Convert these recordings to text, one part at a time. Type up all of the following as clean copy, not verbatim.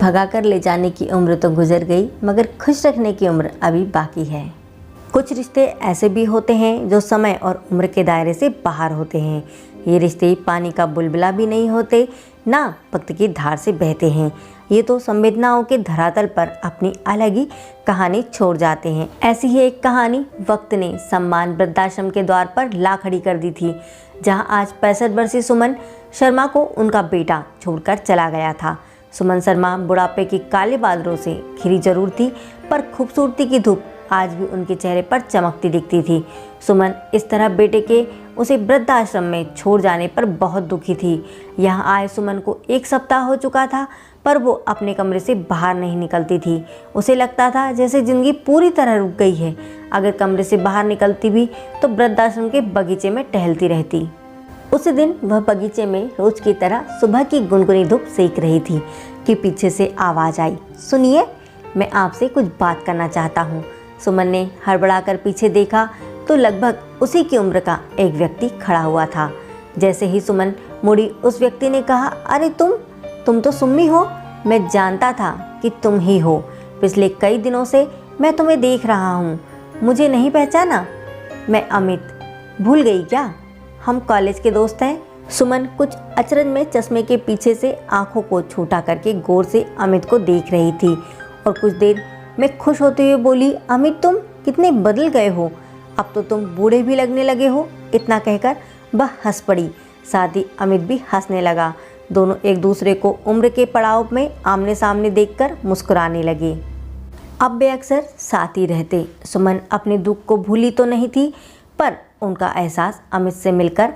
भगाकर ले जाने की उम्र तो गुजर गई, मगर खुश रखने की उम्र अभी बाकी है। कुछ रिश्ते ऐसे भी होते हैं जो समय और उम्र के दायरे से बाहर होते हैं। ये रिश्ते पानी का बुलबुला भी नहीं होते, ना वक्त की धार से बहते हैं। ये तो संवेदनाओं के धरातल पर अपनी अलग ही कहानी छोड़ जाते हैं। ऐसी ही एक कहानी वक्त ने सम्मान वृद्धाश्रम के द्वार पर ला खड़ी कर दी थी, जहां आज 65 वर्षीय सुमन शर्मा को उनका बेटा छोड़कर चला गया था। सुमन शर्मा बुढ़ापे के काले बादलों से घिरी जरूर थी, पर खूबसूरती की धूप आज भी उनके चेहरे पर चमकती दिखती थी। सुमन इस तरह बेटे के उसे वृद्धाश्रम में छोड़ जाने पर बहुत दुखी थी। यहाँ आए सुमन को 1 सप्ताह हो चुका था, पर वो अपने कमरे से बाहर नहीं निकलती थी। उसे लगता था जैसे जिंदगी पूरी तरह रुक गई है। अगर कमरे से बाहर निकलती भी तो वृद्धाश्रम के बगीचे में टहलती रहती। उस दिन वह बगीचे में रोज की तरह सुबह की गुनगुनी धूप सेक रही थी कि पीछे से आवाज़ आई, सुनिए, मैं आपसे कुछ बात करना चाहता हूँ। सुमन ने हड़बड़ाकर पीछे देखा तो लगभग उसी की उम्र का एक व्यक्ति खड़ा हुआ था। जैसे ही सुमन मुड़ी, उस व्यक्ति ने कहा, अरे तुम तो सुम्मी हो। मैं जानता था कि तुम ही हो। पिछले कई दिनों से मैं तुम्हें देख रहा हूँ। मुझे नहीं पहचाना? मैं अमित। भूल गई क्या? हम कॉलेज के दोस्त हैं। सुमन कुछ अचरज में चश्मे के पीछे से आंखों को छोटा करके गौर से अमित को देख रही थी और कुछ देर में खुश होते हुए बोली, अमित तुम कितने बदल गए हो, अब तो तुम बूढ़े भी लगने लगे हो। इतना कहकर वह हंस पड़ी। साथ ही अमित भी हंसने लगा। दोनों एक दूसरे को उम्र के पड़ाव में आमने सामने देखकर मुस्कुराने लगे। अब वे अक्सर साथ ही रहते। सुमन अपने दुख को भूली तो नहीं थी, पर उनका एहसास अमित से मिलकर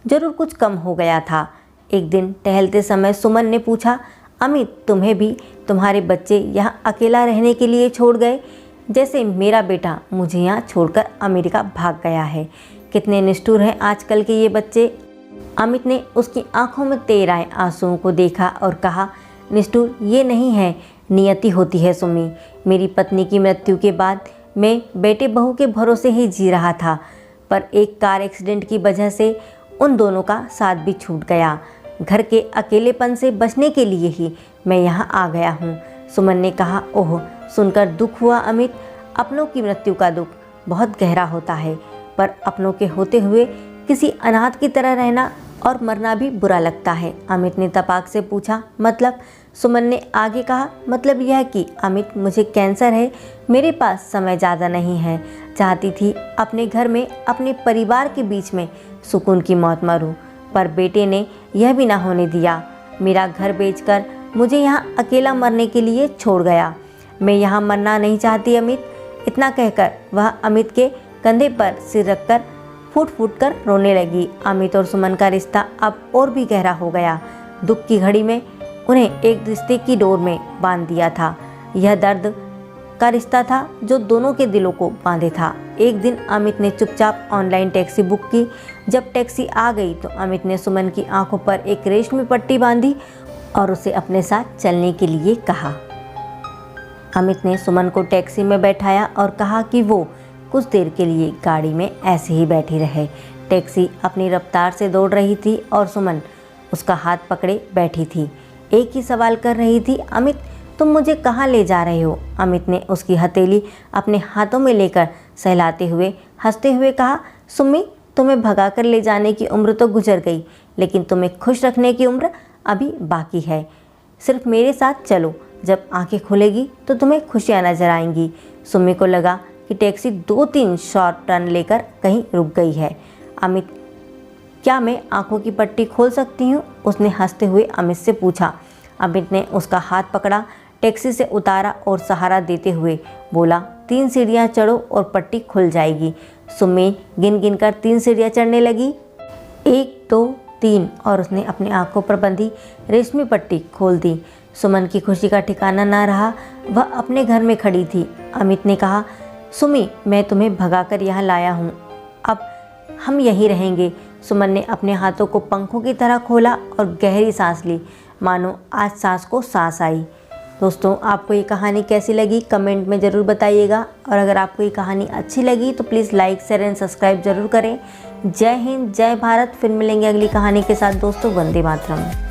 जरूर कुछ कम हो गया था। एक दिन टहलते समय सुमन ने पूछा, अमित तुम्हें भी तुम्हारे बच्चे यहाँ अकेला रहने के लिए छोड़ गए, जैसे मेरा बेटा मुझे यहाँ छोड़कर अमेरिका भाग गया है। कितने निष्ठुर हैं आजकल के ये बच्चे। अमित ने उसकी आंखों में तेर आए आंसुओं को देखा और कहा, निष्ठुर ये नहीं है, नियति होती है सुमी। मेरी पत्नी की मृत्यु के बाद मैं बेटे बहू के भरोसे ही जी रहा था, पर एक कार एक्सीडेंट की वजह से उन दोनों का साथ भी छूट गया। घर के अकेलेपन से बचने के लिए ही मैं यहाँ आ गया हूँ। सुमन ने कहा, ओह सुनकर दुख हुआ अमित। अपनों की मृत्यु का दुख बहुत गहरा होता है, पर अपनों के होते हुए किसी अनाथ की तरह रहना और मरना भी बुरा लगता है। अमित ने तपाक से पूछा, मतलब? सुमन ने आगे कहा, मतलब यह कि अमित मुझे कैंसर है, मेरे पास समय ज़्यादा नहीं है। चाहती थी अपने घर में अपने परिवार के बीच में सुकून की मौत मरूं, पर बेटे ने यह भी ना होने दिया। मेरा घर बेचकर मुझे यहाँ अकेला मरने के लिए छोड़ गया। मैं यहाँ मरना नहीं चाहती अमित। इतना कहकर वह अमित के कंधे पर सिर रखकर फूट फूट कर रोने लगी। अमित और सुमन का रिश्ता अब और भी गहरा हो गया। दुख की घड़ी में उन्हें एक रिश्ते की डोर में बांध दिया था। यह दर्द का रिश्ता था जो दोनों के दिलों को बांधे था। एक दिन अमित ने चुपचाप ऑनलाइन टैक्सी बुक की। जब टैक्सी आ गई तो अमित ने सुमन की आंखों पर एक रेशमी पट्टी बांधी और उसे अपने साथ चलने के लिए कहा। अमित ने सुमन को टैक्सी में बैठाया और कहा कि वो कुछ देर के लिए गाड़ी में ऐसे ही बैठी रहे। टैक्सी अपनी रफ्तार से दौड़ रही थी और सुमन उसका हाथ पकड़े बैठी थी। एक ही सवाल कर रही थी, अमित तुम मुझे कहाँ ले जा रहे हो? अमित ने उसकी हथेली अपने हाथों में लेकर सहलाते हुए हंसते हुए कहा, सुम्मी तुम्हें भगाकर ले जाने की उम्र तो गुजर गई, लेकिन तुम्हें खुश रखने की उम्र अभी बाकी है। सिर्फ मेरे साथ चलो, जब आंखें खुलेगी तो तुम्हें खुशियाँ नजर आएंगी। सुम्मी को लगा कि टैक्सी 2-3 शॉर्ट टर्न लेकर कहीं रुक गई है। अमित, क्या मैं आंखों की पट्टी खोल सकती हूँ? उसने हंसते हुए अमित से पूछा। अमित ने उसका हाथ पकड़ा, टैक्सी से उतारा और सहारा देते हुए बोला, 3 सीढ़ियाँ चढ़ो और पट्टी खुल जाएगी। सुम्मी गिन गिन कर 3 सीढ़ियाँ चढ़ने लगी। 1 2 3 और उसने अपनी आंखों पर बंधी रेशमी पट्टी खोल दी। सुमन की खुशी का ठिकाना ना रहा। वह अपने घर में खड़ी थी। अमित ने कहा, सुमी मैं तुम्हें भगाकर यहाँ लाया हूँ, अब हम यहीं रहेंगे। सुमन ने अपने हाथों को पंखों की तरह खोला और गहरी सांस ली, मानो आज सांस को सांस आई। दोस्तों, आपको ये कहानी कैसी लगी कमेंट में ज़रूर बताइएगा, और अगर आपको ये कहानी अच्छी लगी तो please like share and subscribe ज़रूर करें। जय हिंद, जय भारत। फिर मिलेंगे अगली कहानी के साथ दोस्तों। वंदे मातरम।